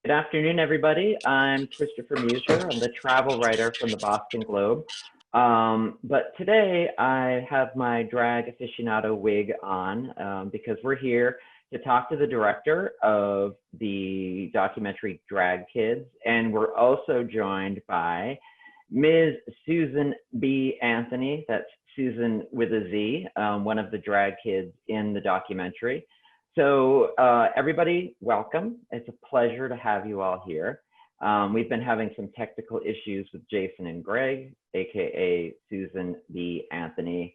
Good afternoon, everybody. I'm Christopher Muther. I'm the travel writer from the Boston Globe. But today I have my drag aficionado wig on because we're here to talk to the director of the documentary Drag Kids. And we're also joined by Ms. Suzan Bee Anthony. That's Suzan with a Z, one of the drag kids in the documentary. So everybody, welcome. It's a pleasure to have you all here. We've been having some technical issues with Jason and Greg, AKA Suzan Bee Anthony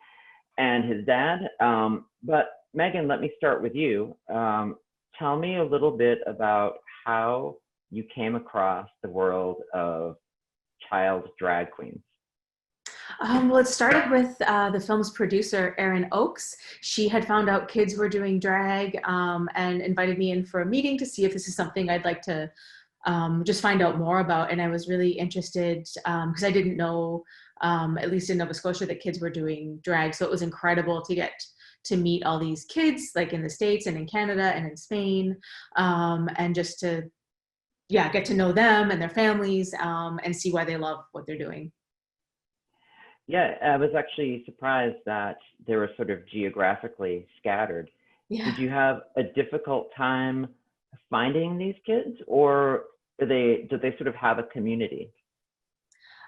and his dad. But Megan, let me start with you. Tell me a little bit about how you came across the world of child drag queens. Well, it started with the film's producer, Erin Oakes. She had found out kids were doing drag and invited me in for a meeting to see if this is something I'd like to just find out more about. And I was really interested because I didn't know, at least in Nova Scotia, that kids were doing drag. So it was incredible to get to meet all these kids, like in the States and in Canada and in Spain, and just to, get to know them and their families and see why they love what they're doing. Yeah, I was actually surprised that they were sort of geographically scattered. Yeah. Did you have a difficult time finding these kids, or did they sort of have a community?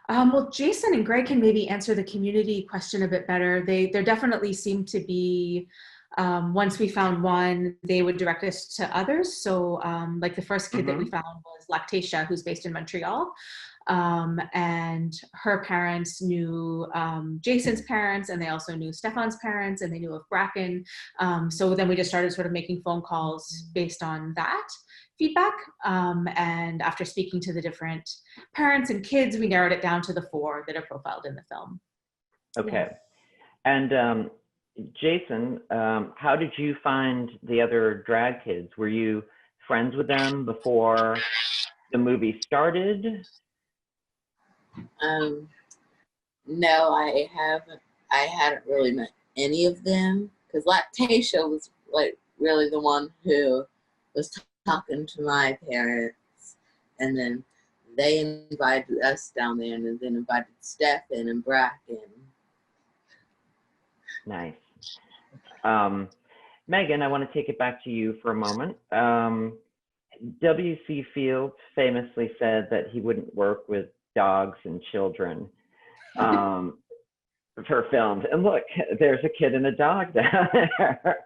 Well, Jason and Greg can maybe answer the community question a bit better. There definitely seemed to be, once we found one, they would direct us to others. So like the first kid that we found was Lactatia, who's based in Montreal. And her parents knew Jason's parents, and they also knew Stefan's parents, and they knew of Bracken. So then we just started sort of making phone calls based on that feedback. And after speaking to the different parents and kids, we narrowed it down to the 4 that are profiled in the film. Okay. Yeah. And Jason, how did you find the other drag kids? Were you friends with them before the movie started? No, I haven't. I hadn't really met any of them because Lactatia was like really the one who was talking to my parents, and then they invited us down there, and then invited Stefan and Bracken. Nice. Megan, I want to take it back to you for a moment. W.C. Fields famously said that he wouldn't work with dogs and children for films. And look, there's a kid and a dog down there.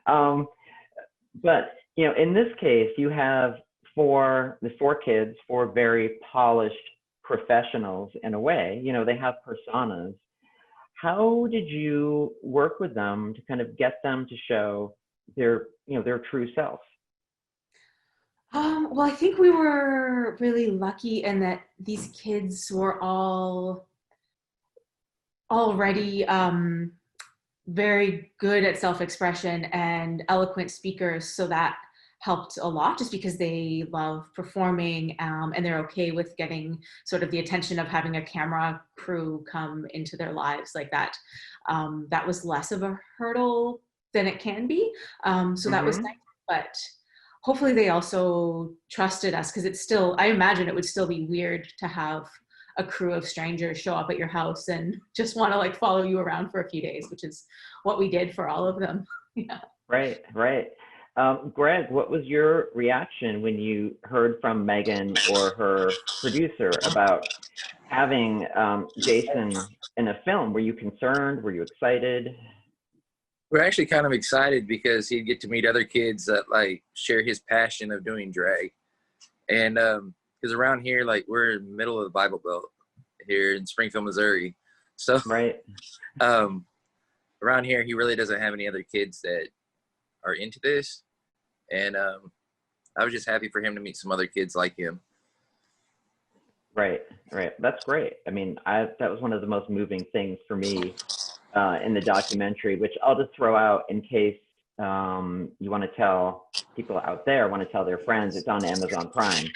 But, you know, in this case, you have the 4 kids, 4 very polished professionals in a way. You know, they have personas. How did you work with them to kind of get them to show their true self? Well, I think we were really lucky in that these kids were all already very good at self-expression and eloquent speakers. So that helped a lot just because they love performing and they're okay with getting sort of the attention of having a camera crew come into their lives like that. That was less of a hurdle than it can be. So that was nice, but hopefully they also trusted us because it's still, I imagine it would still be weird to have a crew of strangers show up at your house and just want to like follow you around for a few days, which is what we did for all of them. Yeah. Right. Greg, what was your reaction when you heard from Megan or her producer about having Jason in a film? Were you concerned? Were you excited? We're actually kind of excited because he'd get to meet other kids that like share his passion of doing drag. And because around here, like we're in the middle of the Bible Belt here in Springfield, Missouri. So right. Around here, he really doesn't have any other kids that are into this. And I was just happy for him to meet some other kids like him. Right. That's great. I mean, that was one of the most moving things for me in the documentary, which I'll just throw out in case you want to tell people out there, want to tell their friends. It's on Amazon Prime.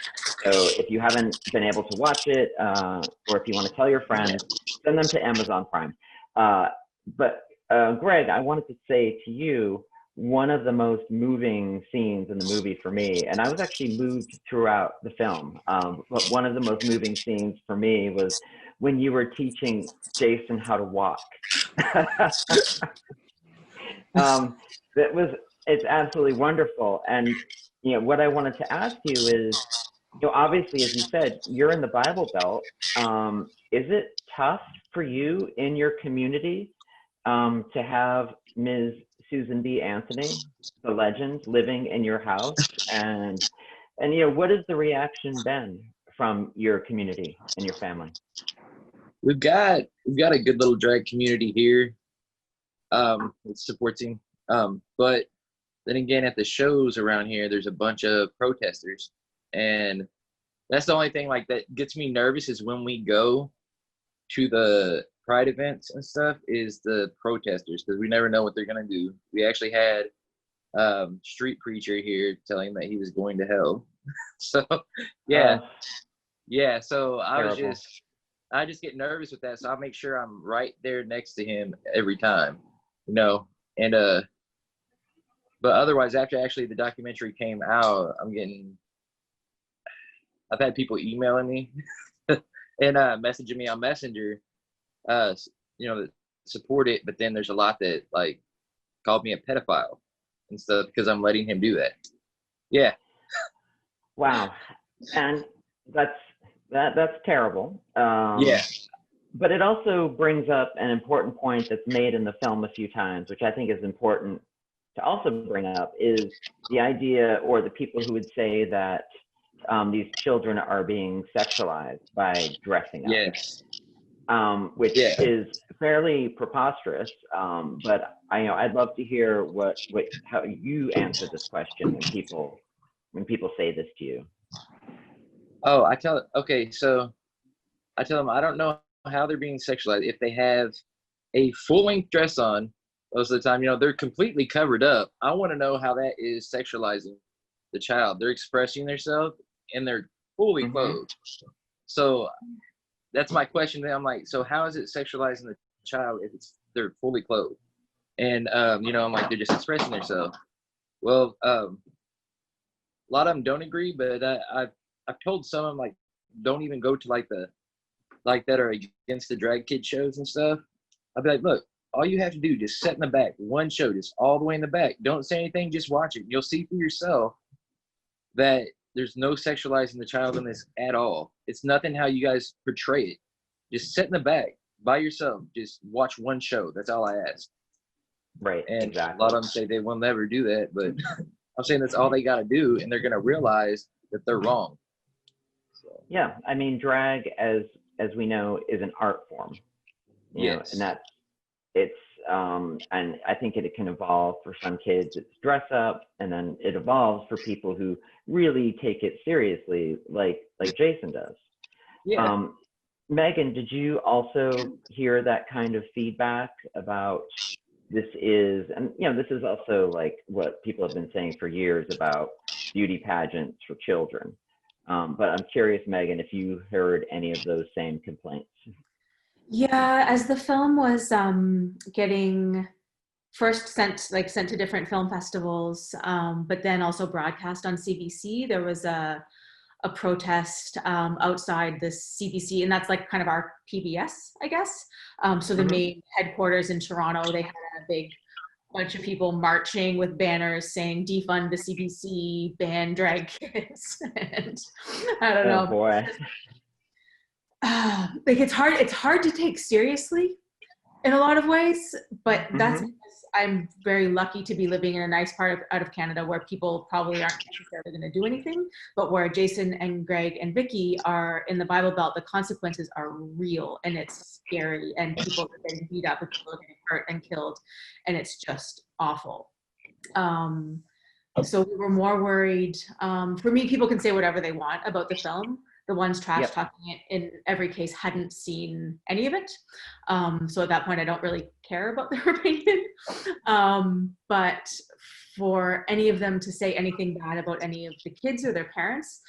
So if you haven't been able to watch it, or if you want to tell your friends, send them to Amazon Prime. But Greg, I wanted to say to you, one of the most moving scenes in the movie for me, and I was actually moved throughout the film, but one of the most moving scenes for me was when you were teaching Jason how to walk. It's absolutely wonderful. And, what I wanted to ask you is, obviously, as you said, you're in the Bible Belt. Is it tough for you in your community to have Ms. Suzan Bee Anthony, the legend, living in your house? And what has the reaction been from your community and your family? We've got a good little drag community here. It's supporting. But then again, at the shows around here, there's a bunch of protesters, and that's the only thing like that gets me nervous is when we go to the pride events and stuff is the protesters, because we never know what they're gonna do. We actually had street preacher here telling that he was going to hell. So yeah. So I just get nervous with that, so I'll make sure I'm right there next to him every time, and but otherwise, after actually the documentary came out, I've had people emailing me and messaging me on Messenger, that support it, but then there's a lot that like called me a pedophile and stuff because I'm letting him do that. Yeah. Wow. And that's terrible. Yeah. But it also brings up an important point that's made in the film a few times, which I think is important to also bring up, is the idea, or the people who would say that these children are being sexualized by dressing up. Yes. Which is fairly preposterous. But I'd love to hear how you answer this question when people say this to you. Oh, I tell them I don't know how they're being sexualized. If they have a full-length dress on most of the time, they're completely covered up. I want to know how that is sexualizing the child. They're expressing themselves and they're fully clothed. So that's my question to them. I'm like, so how is it sexualizing the child if they're fully clothed? And I'm like, they're just expressing themselves. Well, a lot of them don't agree, but I've told some of them, like, don't even go to that are against the drag kid shows and stuff. I'll be like, look, all you have to do, just sit in the back, one show, just all the way in the back. Don't say anything, just watch it. You'll see for yourself that there's no sexualizing the child in this at all. It's nothing how you guys portray it. Just sit in the back by yourself. Just watch one show. That's all I ask. Right. And exactly. A lot of them say they will never do that, but I'm saying that's all they got to do, and they're going to realize that they're wrong. So. Yeah, I mean, drag, as we know, is an art form. Yes. And and I think it can evolve for some kids. It's dress up, and then it evolves for people who really take it seriously, like Jason does. Yeah. Megan, did you also hear that kind of feedback about this is also like what people have been saying for years about beauty pageants for children. But I'm curious, Megan, if you heard any of those same complaints. Yeah, as the film was getting first sent to different film festivals, but then also broadcast on CBC, there was a protest outside the CBC, and that's like kind of our PBS, I guess. So the main headquarters in Toronto, they had a big bunch of people marching with banners saying defund the CBC, ban drag kids. And I don't know. Oh boy. Like it's hard to take seriously in a lot of ways, but that's because I'm very lucky to be living in a nice part out of Canada where people probably aren't necessarily going to do anything, but where Jason and Greg and Vicky are in the Bible Belt, the consequences are real and it's scary, and people are getting beat up and people are getting hurt and killed, and it's just awful. So we were more worried. For me, people can say whatever they want about the film. The ones trash talking it in every case hadn't seen any of it. So at that point, I don't really care about their opinion. But for any of them to say anything bad about any of the kids or their parents,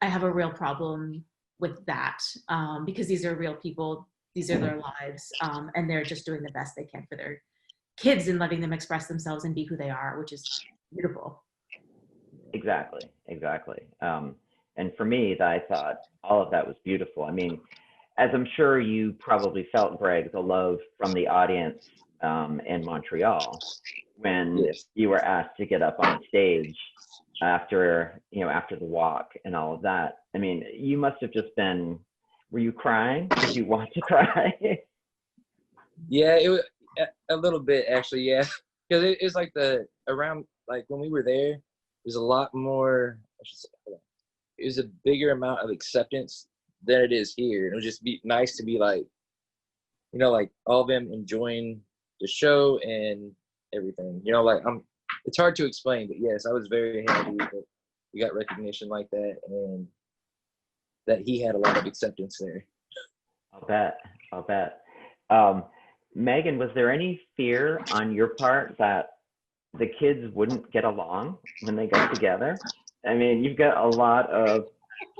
I have a real problem with that, because these are real people, these are their lives, and they're just doing the best they can for their kids and letting them express themselves and be who they are, which is beautiful. Exactly. And for me, I thought all of that was beautiful. I mean, as I'm sure you probably felt, Greg, the love from the audience in Montreal when Yes. you were asked to get up on stage after the walk and all of that. I mean, you must have just been. Were you crying? Did you want to cry? Yeah, it was a little bit actually. Yeah, because it's like around like when we were there, there's a lot more. I should say, it was a bigger amount of acceptance than it is here. And it would just be nice to be like, like all of them enjoying the show and everything. Like it's hard to explain, but yes, I was very happy that we got recognition like that and that he had a lot of acceptance there. I'll bet. Megan, was there any fear on your part that the kids wouldn't get along when they got together? I mean, you've got a lot of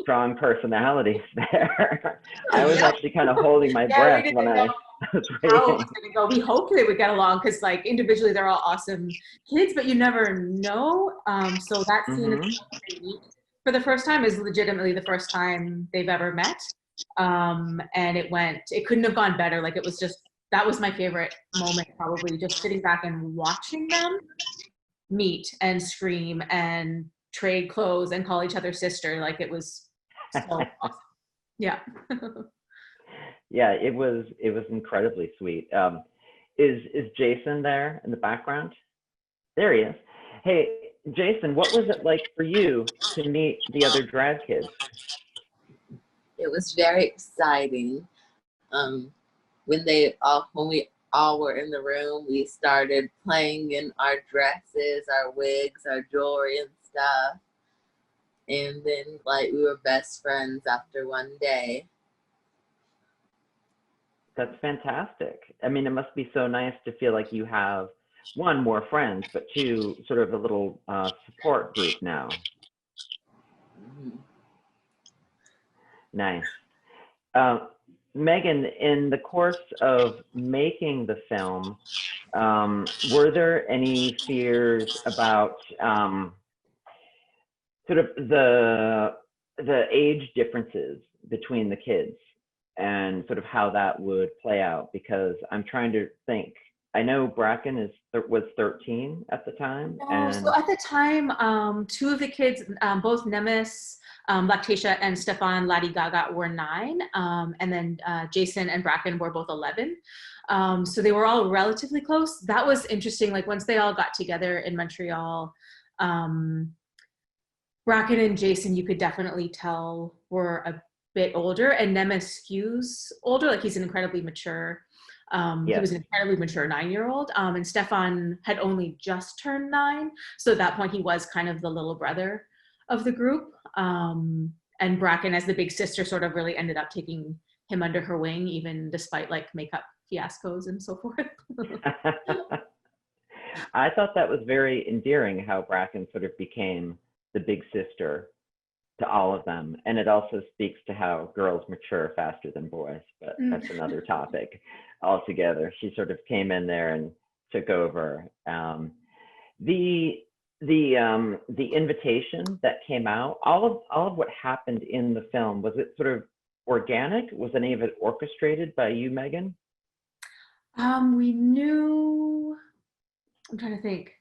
strong personalities there. I was actually kind of holding my breath when I was reading. We hoped they would get along because, like, individually they're all awesome kids, but you never know. So that scene is for the first time is legitimately the first time they've ever met. And it couldn't have gone better. Like, that was my favorite moment, probably, just sitting back and watching them meet and scream and trade clothes and call each other sister. Like, it was so awesome. Yeah. Yeah, it was incredibly sweet. Is Jason there in the background? There he is. Hey, Jason, what was it like for you to meet the other drag kids? It was very exciting. When we all were in the room, we started playing in our dresses, our wigs, our jewelry and stuff. And then, like, we were best friends after one day. That's fantastic. I mean, it must be so nice to feel like you have, one, more friends, but two, sort of a little support group now. Mm-hmm. Nice. Megan, in the course of making the film, were there any fears about sort of the age differences between the kids and sort of how that would play out? Because I'm trying to think. I know Bracken was 13 at the time. So at the time, two of the kids, both Nemes, Lactatia, and Stefan Ladi Gaga were 9. And then Jason and Bracken were both 11. So they were all relatively close. That was interesting. Like, once they all got together in Montreal, Bracken and Jason, you could definitely tell, were a bit older, and Nemes skews older. Like, he's an incredibly mature. He was an incredibly mature 9-year-old, and Stefan had only just turned 9. So at that point, he was kind of the little brother of the group. And Bracken, as the big sister, sort of really ended up taking him under her wing, even despite, like, makeup fiascos and so forth. I thought that was very endearing how Bracken sort of became the big sister to all of them. And it also speaks to how girls mature faster than boys, but that's another topic altogether. She sort of came in there and took over. The invitation that came out, all of what happened in the film, was it sort of organic? Was any of it orchestrated by you, Megan? We knew, I'm trying to think.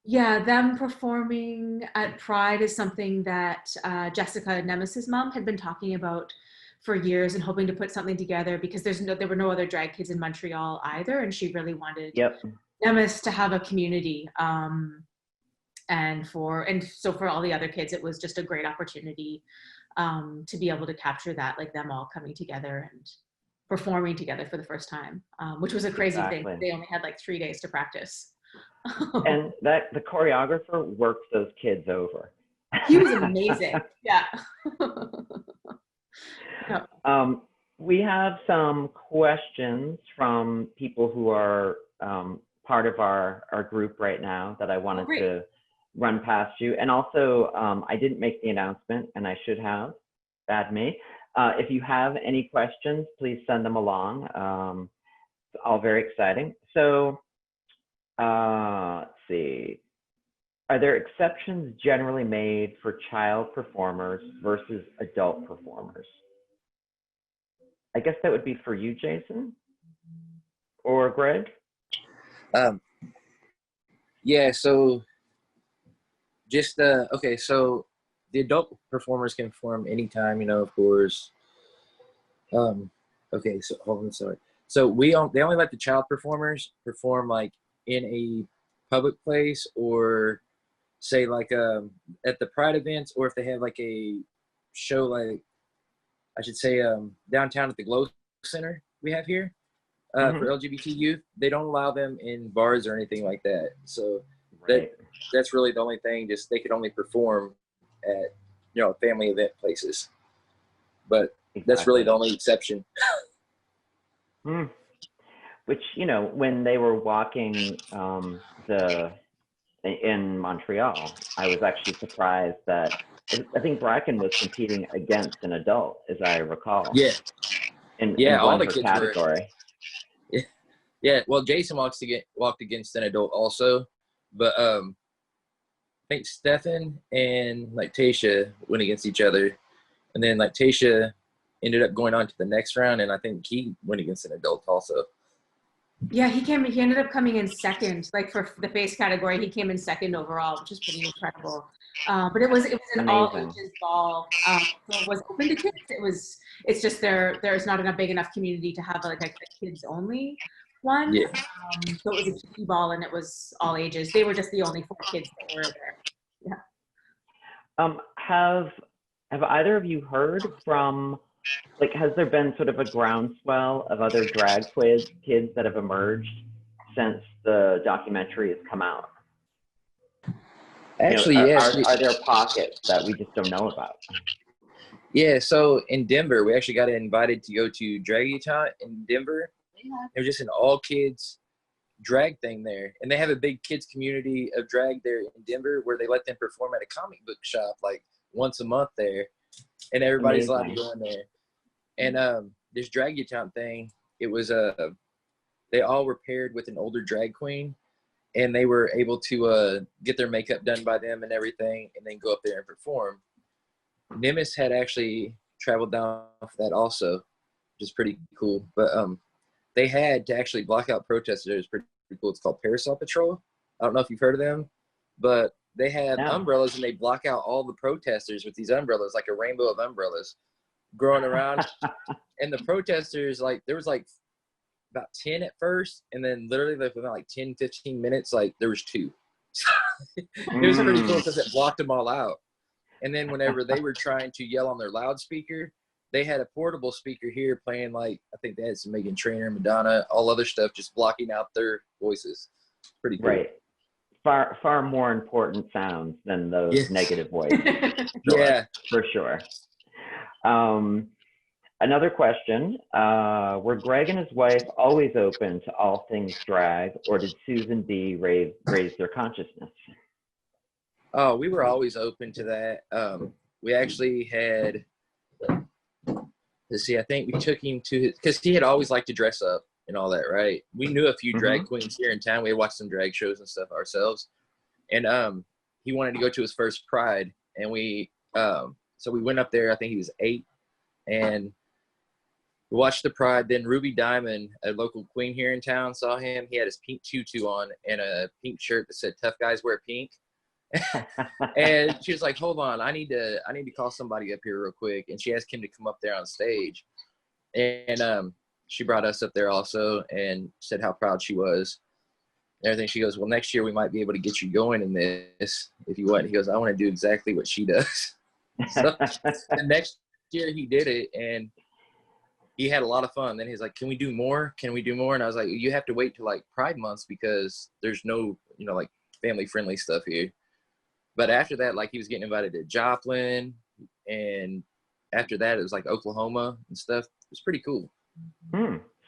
Yeah, them performing at Pride is something that Jessica, Nemes's mom, had been talking about for years and hoping to put something together, because there were no other drag kids in Montreal either, and she really wanted Nemes to have a community. And so for all the other kids, it was just a great opportunity to be able to capture that, like, them all coming together and performing together for the first time, which was a crazy thing. They only had like 3 days to practice. And the choreographer worked those kids over. He was amazing. Yeah. We have some questions from people who are part of our group right now that I wanted to run past you. And also, I didn't make the announcement, and I should have. Bad me. If you have any questions, please send them along. It's all very exciting. So, let's see. Are there exceptions generally made for child performers versus adult performers? I guess that would be for you, Jason, or Greg. Yeah. So just okay. So the adult performers can perform anytime, of course. Okay. So hold on. Sorry. So they only let the child performers perform like in a public place, or say like at the Pride events, or if they have like a show, like I should say downtown at the Glow Center we have here for LGBT youth. They don't allow them in bars or anything like that. So that's really the only thing. Just they could only perform at family event places. But that's really the only exception. Which, when they were walking in Montreal, I was actually surprised that I think Bracken was competing against an adult, as I recall. Yeah. In all one the per kids category. Yeah. Well, Jason walked against an adult also, but I think Stefan and like Tasha went against each other, and then like Tasha ended up going on to the next round, and I think he went against an adult also. Yeah, he ended up coming in second, like for the face category, he came in second overall, which is pretty incredible. But it was an all ages ball. So it was open to kids. It's just there's not a big enough community to have like a kids only one. Yeah. So it was a kiddie ball, and it was all ages. They were just the only 4 kids that were there. Yeah. Have either of you heard from, like, has there been sort of a groundswell of other drag kids that have emerged since the documentary has come out? Actually, yes. Are there pockets that we just don't know about? Yeah, so in Denver, we actually got invited to go to Drag-A-Ton in Denver. It was just an all-kids drag thing there. And they have a big kids community of drag there in Denver where they let them perform at a comic book shop like once a month there. And everybody's allowed to go in there. And this Drag-A-Ton thing, it was they all were paired with an older drag queen, and they were able to get their makeup done by them and everything, and then go up there and perform. Nimbus had actually traveled down for that also, which is pretty cool. But they had to actually block out protesters. It was pretty cool. It's called Parasol Patrol. I don't know if you've heard of them, but they have umbrellas, and they block out all the protesters with these umbrellas, like a rainbow of umbrellas growing around. And the protesters, like, there was like about 10 at first, and then literally within like 10, 15 minutes, like there was 2. It was pretty cool because it blocked them all out. And then whenever they were trying to yell on their loudspeaker, they had a portable speaker here playing, like, I think they had some Megan Trainor, Madonna, all other stuff, just blocking out their voices. Pretty cool. Right. Far more important sounds than those negative voices. Yeah. For sure. Another question, were Greg and his wife always open to all things drag, or did Suzan Bee raise their consciousness? Oh, we were always open to that. We actually had, let's see, I think we took him to because he had always liked to dress up and all that, right? We knew a few drag queens here in town. We had watched some drag shows and stuff ourselves. And he wanted to go to his first Pride. And so we went up there, I think he was 8. And we watched the Pride. Then Ruby Diamond, a local queen here in town, saw him. He had his pink tutu on and a pink shirt that said "Tough guys wear pink." And she was like, "Hold on, I need to call somebody up here real quick." And she asked him to come up there on stage. And she brought us up there also and said how proud she was and everything. She goes, "Well, next year we might be able to get you going in this if you want." He goes, "I want to do exactly what she does." So the next year he did it, and he had a lot of fun. Then he's like, "Can we do more? Can we do more?" And I was like, "You have to wait till like Pride months because there's no, like family friendly stuff here." But after that, like he was getting invited to Joplin, and after that it was like Oklahoma and stuff. It was pretty cool.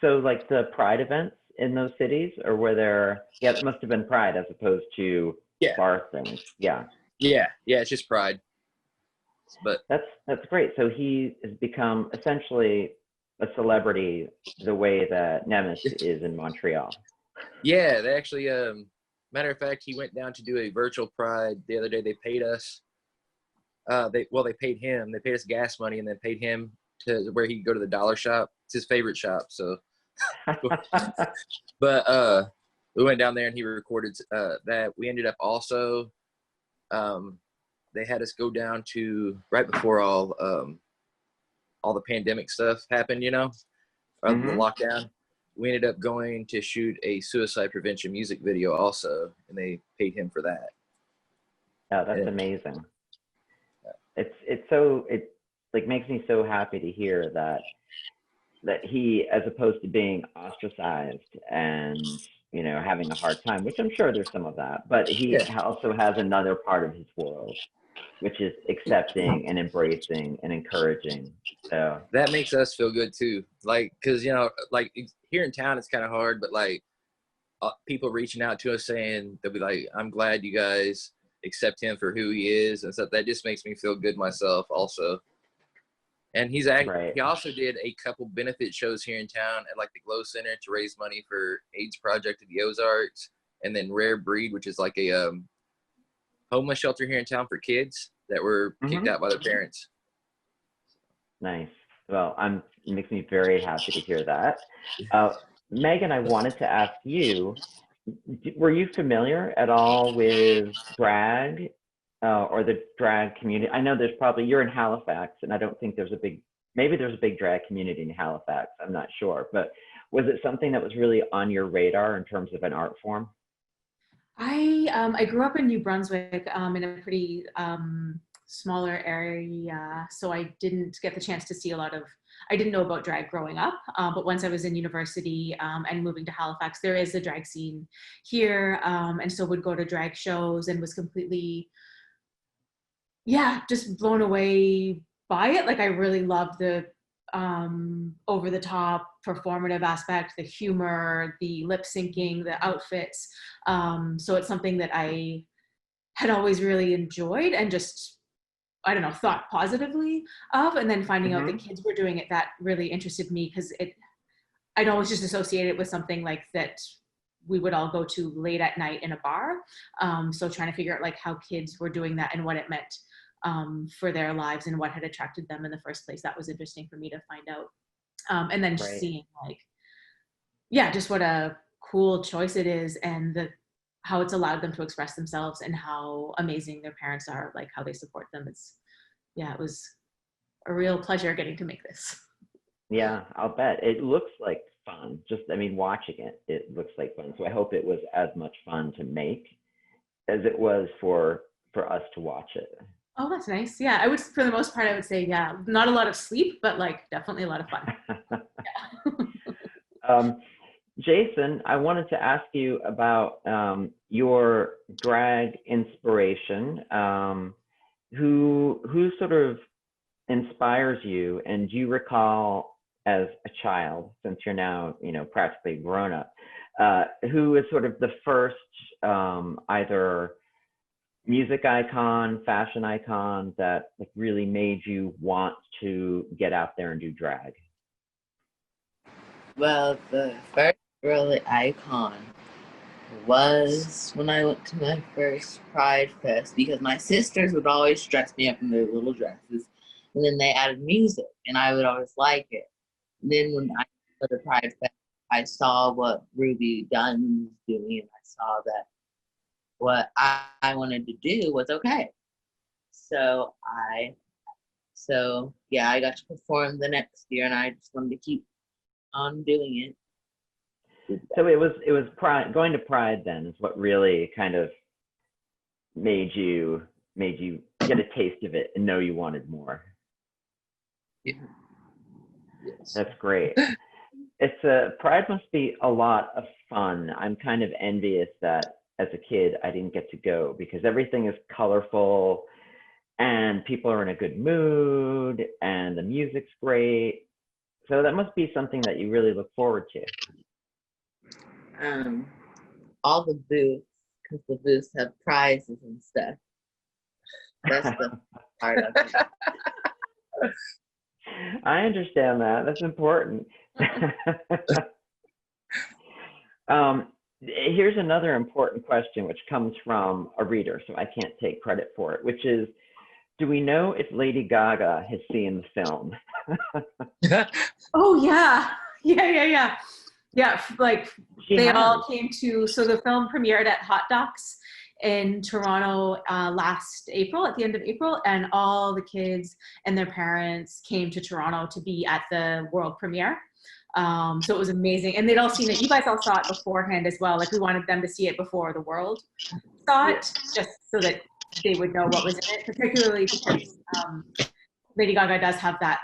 So like the Pride events in those cities, or were there? Yeah, it must have been Pride as opposed to bar things. Yeah. It's just Pride. But that's great. So he has become essentially a celebrity the way that Nemes is in Montreal. Yeah, they actually, matter of fact, he went down to do a virtual pride the other day. They paid us. They paid him. They paid us gas money and then paid him to where he could go to the dollar shop. It's his favorite shop. So, but we went down there and he recorded that. We ended up also, they had us go down to right before all the pandemic stuff happened, you know, the lockdown. We ended up going to shoot a suicide prevention music video also, and they paid him for that. Oh, that's amazing. It like makes me so happy to hear that he, as opposed to being ostracized and, you know, having a hard time, which I'm sure there's some of that, but he also has another part of his world, which is accepting and embracing and encouraging. So that makes us feel good too. Like, cause you know, like here in town, it's kind of hard, but like people reaching out to us saying they'll be like, I'm glad you guys accept him for who he is and stuff. That just makes me feel good myself also. And he's actually, he also did a couple benefit shows here in town at like the Glow Center to raise money for AIDS Project of the Ozarks, and then Rare Breed, which is like a homeless shelter here in town for kids that were kicked out by their parents. Nice. Well, it makes me very happy to hear that. Megan, I wanted to ask you, were you familiar at all with drag or the drag community? I know you're in Halifax, and I don't think maybe there's a big drag community in Halifax. I'm not sure, but was it something that was really on your radar in terms of an art form? I grew up in New Brunswick in a pretty smaller area, so I didn't get the chance to see I didn't know about drag growing up, but once I was in university and moving to Halifax, there is a drag scene here, and so would go to drag shows and was completely, just blown away by it. Like, I really loved the over the top performative aspect, the humor, the lip syncing, the outfits. So it's something that I had always really enjoyed and just, I don't know, thought positively of. And then finding out that kids were doing it, that really interested me, because I'd always just associated it with something like that we would all go to late at night in a bar. So trying to figure out like how kids were doing that and what it meant for their lives and what had attracted them in the first place. That was interesting for me to find out. And then seeing like, just what a cool choice it is, and how it's allowed them to express themselves and how amazing their parents are, like how they support them. It was a real pleasure getting to make this. Yeah, I'll bet. It looks like fun. Watching it looks like fun. So I hope it was as much fun to make as it was for us to watch it. Oh, that's nice. Yeah, I would, for the most part, I would say, not a lot of sleep, but like definitely a lot of fun. Jason, I wanted to ask you about your drag inspiration. Who sort of inspires you, and do you recall as a child, since you're now, practically grown up, who is sort of the first either music icon, fashion icon that like really made you want to get out there and do drag? Well, the first really icon was when I went to my first Pride Fest, because my sisters would always dress me up in their little dresses, and then they added music, and I would always like it. And then when I went to Pride Fest, I saw what Ruby Dunn was doing, and I saw that what I wanted to do was okay. So I got to perform the next year, and I just wanted to keep on doing it. So it was Pride, going to Pride then is what really kind of made you get a taste of it and know you wanted more. Yeah. Yes. That's great. Pride must be a lot of fun. I'm kind of envious that as a kid I didn't get to go, because everything is colorful and people are in a good mood and the music's great. So that must be something that you really look forward to. All the booths, because the booths have prizes and stuff. That's the part of it. I understand that. That's important. Here's another important question, which comes from a reader, so I can't take credit for it, which is, do we know if Lady Gaga has seen the film? Oh, yeah. Yeah. Like they all came to, so the film premiered at Hot Docs in Toronto last April, at the end of April, and all the kids and their parents came to Toronto to be at the world premiere. So it was amazing. And they'd all seen it. You guys all saw it beforehand as well. Like we wanted them to see it before the world saw it, just so that they would know what was in it, particularly because Lady Gaga does have that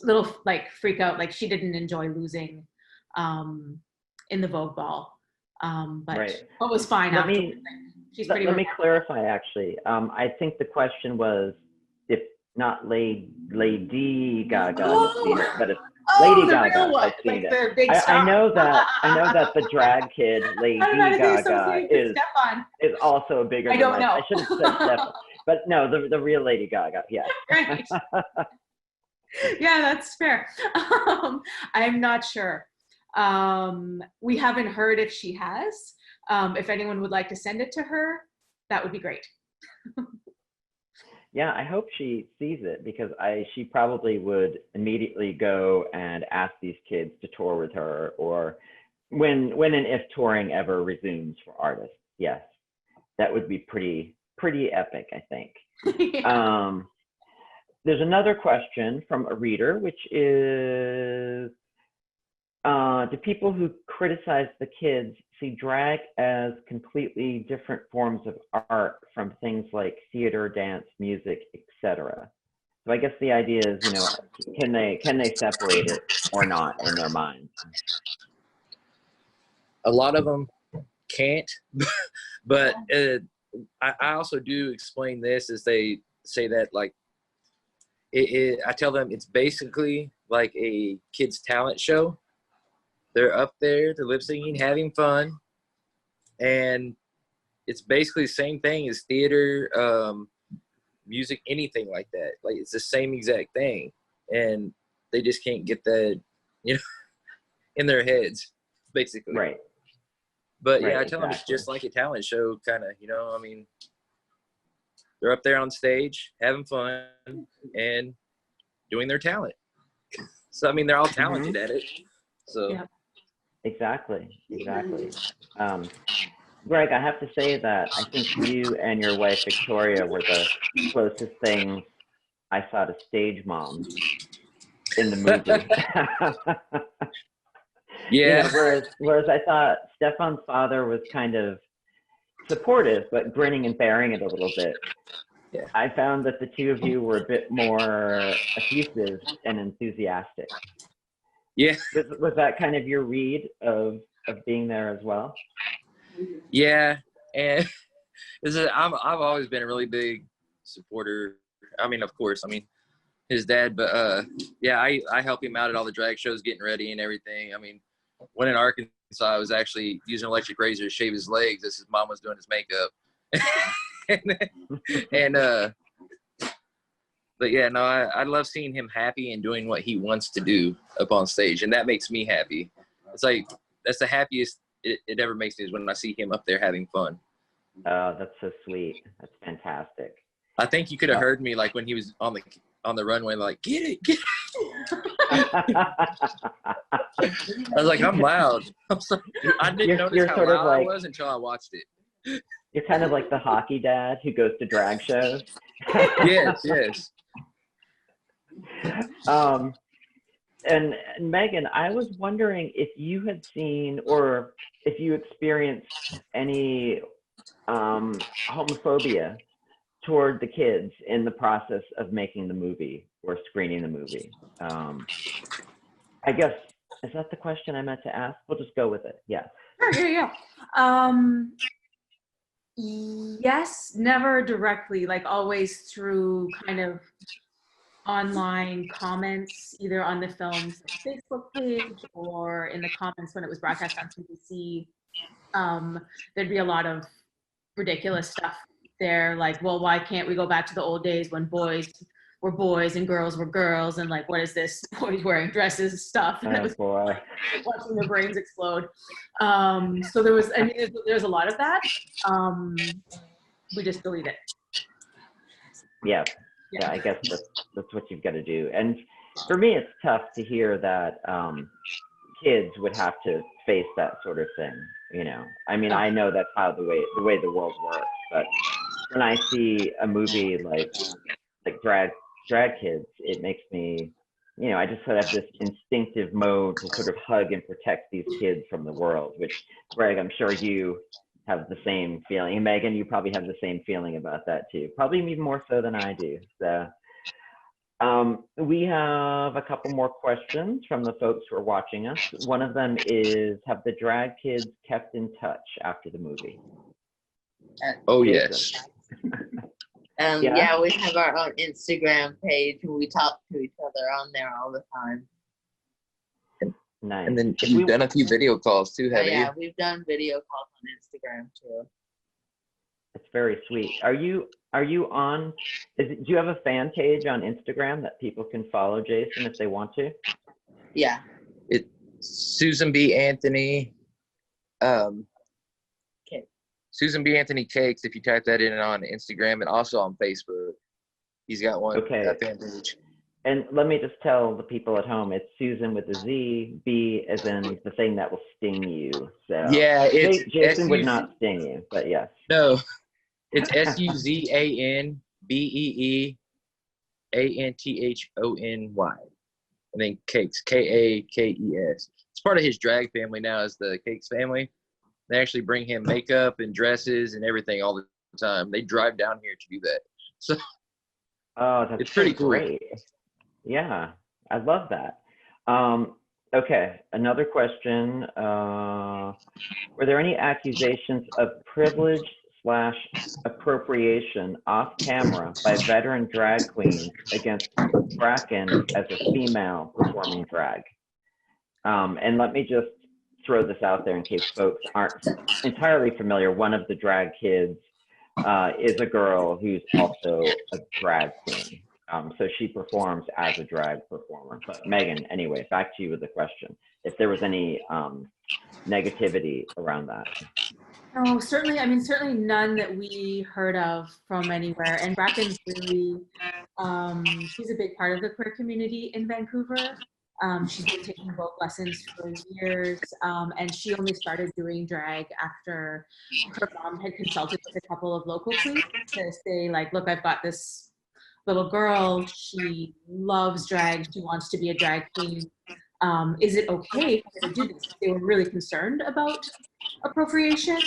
little like freak out. Like she didn't enjoy losing in the Vogue ball. But it was fine afterwards. Let me clarify, actually. I think the question was if not Lady Gaga has seen it, but if Lady Gaga has seen it. I know that the drag kid Lady Gaga is also bigger than I I should have said Stefan. But no, the real Lady Gaga, yeah. Right. Yeah, that's fair. I'm not sure. We haven't heard if she has. If anyone would like to send it to her, that would be great. Yeah, I hope she sees it, because she probably would immediately go and ask these kids to tour with her, or when and if touring ever resumes for artists. Yes, that would be pretty epic, I think. Yeah. There's another question from a reader, which is, do people who criticize the kids see drag as completely different forms of art from things like theater, dance, music, etc.? So I guess the idea is, can they separate it or not in their minds? A lot of them can't, but I also do explain this as they say that, like, I tell them it's basically like a kids' talent show. They're up there, they're lip syncing, having fun, and it's basically the same thing as theater, music, anything like that. Like, it's the same exact thing, and they just can't get that, in their heads, basically. Right. But yeah, I tell them it's just like a talent show, kind of. I mean, they're up there on stage having fun and doing their talent. So I mean, they're all talented at it. So. Yeah. Exactly. Greg, I have to say that I think you and your wife Victoria were the closest things I saw to stage moms in the movie. Yeah. Whereas I thought Stefan's father was kind of supportive, but grinning and bearing it a little bit. Yeah. I found that the two of you were a bit more effusive and enthusiastic. Yeah. Was that kind of your read of being there as well? Yeah, and I've always been a really big supporter. I mean, of course, his dad, but yeah, I help him out at all the drag shows, getting ready and everything. I mean, when in Arkansas, I was actually using an electric razor to shave his legs as his mom was doing his makeup. But yeah, no, I love seeing him happy and doing what he wants to do up on stage, and that makes me happy. It's like, that's the happiest it ever makes me, is when I see him up there having fun. Oh, that's so sweet. That's fantastic. I think you could have heard me, like, when he was on the runway, like, get it. I was like, I'm loud. I'm sorry. I didn't notice how loud I was until I watched it. You're kind of like the hockey dad who goes to drag shows. Yes. And Megan, I was wondering if you had seen, or if you experienced any homophobia toward the kids in the process of making the movie or screening the movie. I guess, is that the question I meant to ask? We'll just go with it. Yeah. Sure, yeah. Yes, never directly, like always through kind of online comments, either on the film's Facebook page or in the comments when it was broadcast on CBC. There'd be a lot of ridiculous stuff there, like, well, why can't we go back to the old days when boys were boys and girls were girls, and like, what is this boys wearing dresses stuff? And it Oh was boy. watching their brains explode. So there was, I mean, there's a lot of that. We just delete it. Yeah. Yeah, I guess that's what you've got to do. And for me, it's tough to hear that kids would have to face that sort of thing. You know, I mean, I know that's how the way the world works, but when I see a movie like Grad Kids, it makes me, you know, I just sort of have this instinctive mode to sort of hug and protect these kids from the world, which, Greg, I'm sure you have the same feeling. And Megan, you probably have the same feeling about that too, probably even more so than I do. So we have a couple more questions from the folks who are watching us. One of them is, have the drag kids kept in touch after the movie? Oh, Jason. yes. Yeah, we have our own Instagram page, and we talk to each other on there all the time. Nice. And then you've done a few video calls too, haven't you? Yeah, we've done video calls on Instagram too. It's very sweet. Are you on, do you have a fan page on Instagram that people can follow, Jason, if they want to? Yeah. It's Suzan Bee Anthony. Suzan Bee Anthony Cakes, if you type that in on Instagram, and also on Facebook. He's got one fan page. And let me just tell the people at home, it's Susan with a Z, B as in the thing that will sting you. So yeah, it's Jason would not sting you, but yes. No, it's SUZANBEEANTHONY. And then Cakes, KAKES. It's part of his drag family now, is the Cakes family. They actually bring him makeup and dresses and everything all the time. They drive down here to do that. So that's it's pretty cool. Great. Yeah, I love that. Okay, another question. Were there any accusations of privilege/appropriation off camera by veteran drag queens against Bracken as a female performing drag? And let me just throw this out there in case folks aren't entirely familiar. One of the drag kids is a girl who's also a drag queen. So she performs as a drag performer. But Megan, anyway, back to you with the question. If there was any negativity around that. No, certainly, I mean, certainly none that we heard of from anywhere. And Bracken's really, she's a big part of the queer community in Vancouver. She's been taking vogue lessons for years, and she only started doing drag after her mom had consulted with a couple of local queens to say, like, look, I've got this little girl, she loves drag, she wants to be a drag queen. Is it okay for her to do this? They were really concerned about appropriation,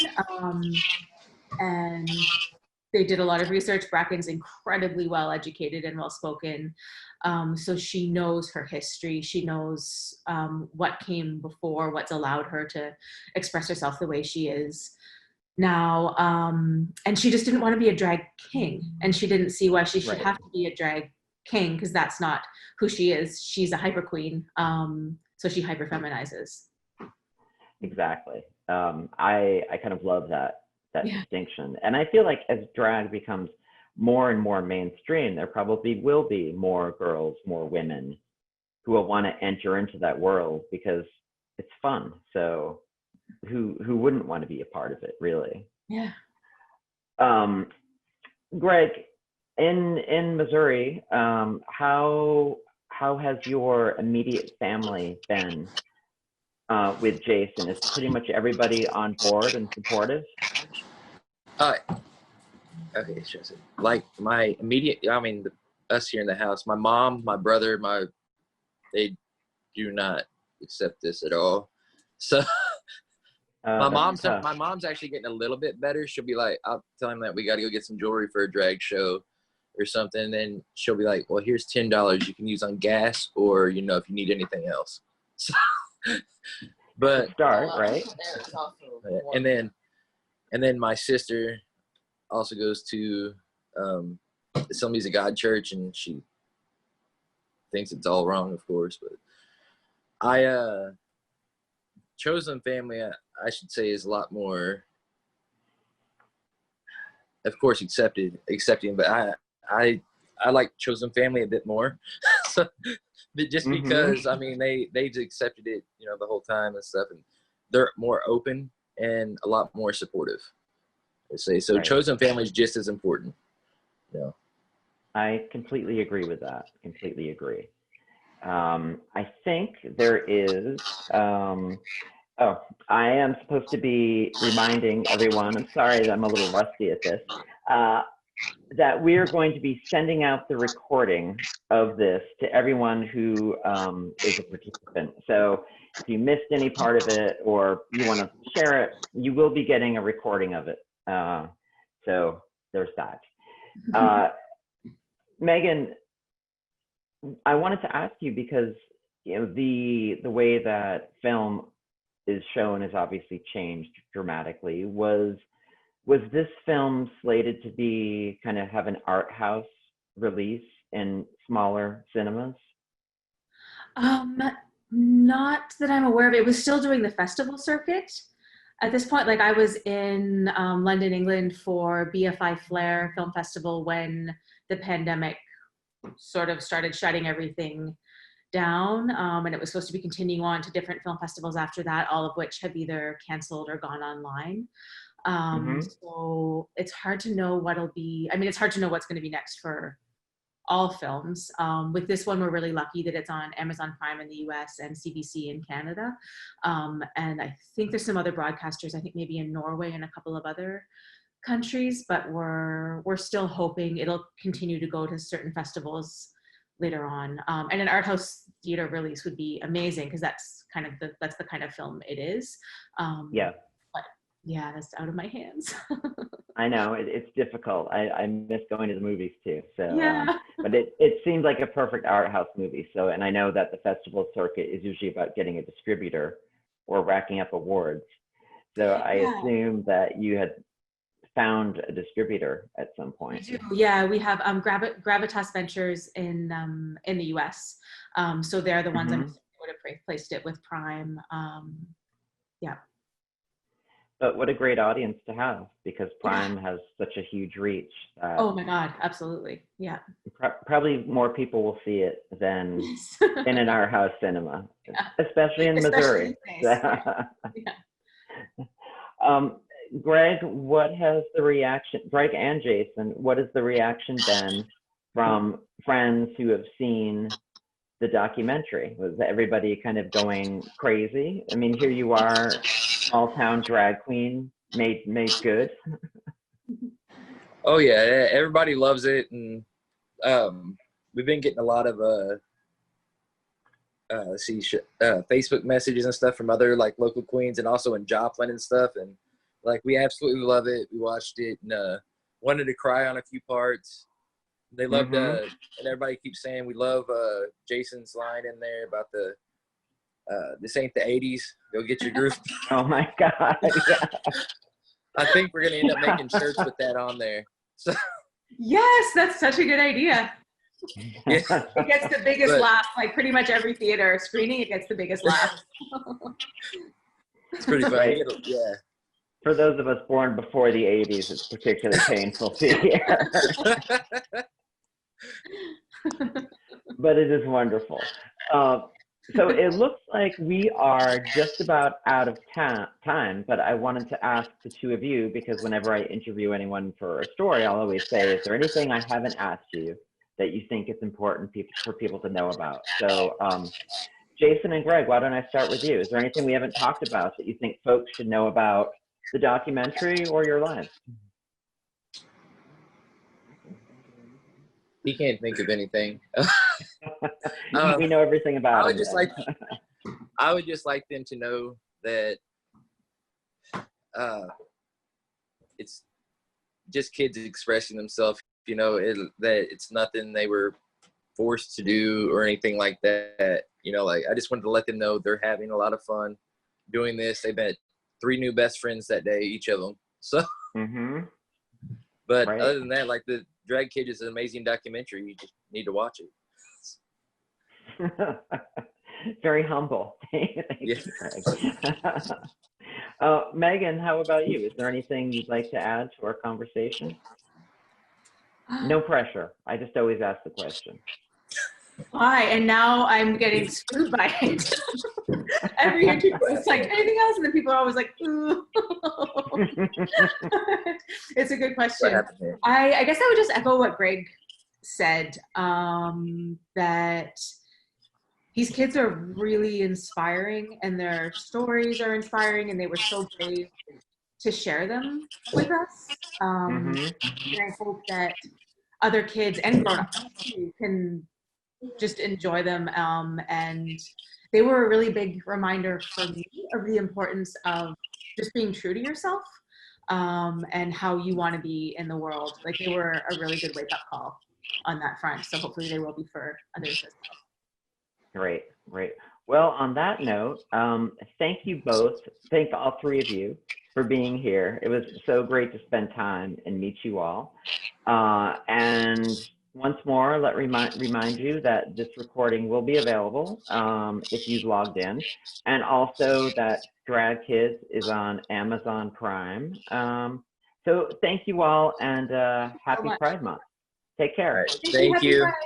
and they did a lot of research. Bracken's incredibly well educated and well spoken, so she knows her history. She knows what came before, what's allowed her to express herself the way she is now, and she just didn't want to be a drag king, and she didn't see why she should have to be a drag king, because that's not who she is. She's a hyper queen, so she hyper feminizes. Exactly. I kind of love that distinction, and I feel like as drag becomes more and more mainstream, there probably will be more girls, more women who will want to enter into that world because it's fun. So who wouldn't want to be a part of it, really? Yeah. Greg, in Missouri, how has your immediate family been with Jason? Is pretty much everybody on board and supportive? Okay, like my immediate, I mean, us here in the house, my mom, my brother, they do not accept this at all. So my mom's actually getting a little bit better. She'll be like, I'll tell him that we got to go get some jewelry for a drag show or something. And then she'll be like, well, here's $10 you can use on gas, or, you know, if you need anything else. So, but start, right? And then my sister also goes to the Assemblies of God Church, and she thinks it's all wrong, of course. But chosen family, I should say, is a lot more, of course, accepting. But I I like Chosen Family a bit more. So, but just because, I mean, they've accepted it, you know, the whole time and stuff, and they're more open and a lot more supportive. I say so. Right. Chosen Family is just as important. You know. I completely agree with that. Completely agree. I think there is. Oh, I am supposed to be reminding everyone. I'm sorry that I'm a little rusty at this. That we are going to be sending out the recording of this to everyone who is a participant. So if you missed any part of it or you want to share it, you will be getting a recording of it. So there's that. Megan, I wanted to ask you because you know the way that film is shown has obviously changed dramatically. Was this film slated to be kind of have an art house release in smaller cinemas? Not that I'm aware of. It was still doing the festival circuit. At this point, like I was in London, England for BFI Flair Film Festival when the pandemic sort of started shutting everything down, and it was supposed to be continuing on to different film festivals after that, all of which have either canceled or gone online. So it's hard to know what'll be, I mean, it's hard to know what's going to be next for all films. With this one, we're really lucky that it's on Amazon Prime in the US and CBC in Canada. And I think there's some other broadcasters, I think maybe in Norway and a couple of other countries, but we're still hoping it'll continue to go to certain festivals later on. And an art house theater release would be amazing because that's kind of the kind of film it is. Yeah. But yeah, that's out of my hands. I know it's difficult. I miss going to the movies too. So, yeah. But it seemed like a perfect art house movie. So, and I know that the festival circuit is usually about getting a distributor or racking up awards. So I assume that you had found a distributor at some point. We do. Yeah, we have Gravitas Ventures in the US. So they're the ones that would have placed it with Prime. Yeah. But what a great audience to have because Prime has such a huge reach. Oh my God, absolutely. Yeah. Probably more people will see it than in an art house cinema, especially in Missouri. Yeah. Greg, what has the reaction, Greg and Jason, what has the reaction been from friends who have seen the documentary? Was everybody kind of going crazy? I mean, here you are, small town drag queen, made good. Oh yeah, everybody loves it, and we've been getting a lot of Facebook messages and stuff from other like local queens, and also in Joplin and stuff, and like we absolutely love it. We watched it and wanted to cry on a few parts. They loved and everybody keeps saying we love Jason's line in there about this ain't the 80s, go get your groove. Oh my God. Yeah. I think we're gonna end up making shirts with that on there. So yes, that's such a good idea. Yeah. It gets the biggest laugh, like pretty much every theater screening, it gets the biggest laugh. It's pretty funny. Yeah. For those of us born before the 80s, it's particularly painful to hear. But it is wonderful. So it looks like we are just about out of time, but I wanted to ask the two of you, because whenever I interview anyone for a story, I'll always say, is there anything I haven't asked you that you think it's important for people to know about? So Jason and Greg, why don't I start with you? Is there anything we haven't talked about that you think folks should know about the documentary or your lives? He can't think of anything. We know everything about I would him. just like them to know that it's just kids expressing themselves, you know, that it's nothing they were forced to do or anything like that. You know, like I just wanted to let them know they're having a lot of fun doing this. They met 3 new best friends that day, each of them. So, but other than that, like the Drag Kid is an amazing documentary. You just need to watch it. Very humble. Thank you, Greg. Megan, how about you? Is there anything you'd like to add to our conversation? No pressure. I just always ask the question. Why? And now I'm getting screwed by it. Every interview, it's like, anything else? And then people are always like, ooh. It's a good What question. happened here? I guess I would just echo what Greg said, that these kids are really inspiring and their stories are inspiring, and they were so brave to share them with us. And I hope that other kids and grown-ups can just enjoy them. And they were a really big reminder for me of the importance of just being true to yourself, and how you want to be in the world. Like, they were a really good wake-up call on that front. So hopefully they will be for others as well. Great, great. Well, on that note, thank you both. Thank all three of you for being here. It was so great to spend time and meet you all. And once more, remind you that this recording will be available if you've logged in, and also that Grad Kids is on Amazon Prime. So thank you all, and happy Pride Month. Take care. All right. Thank you. Happy Pride.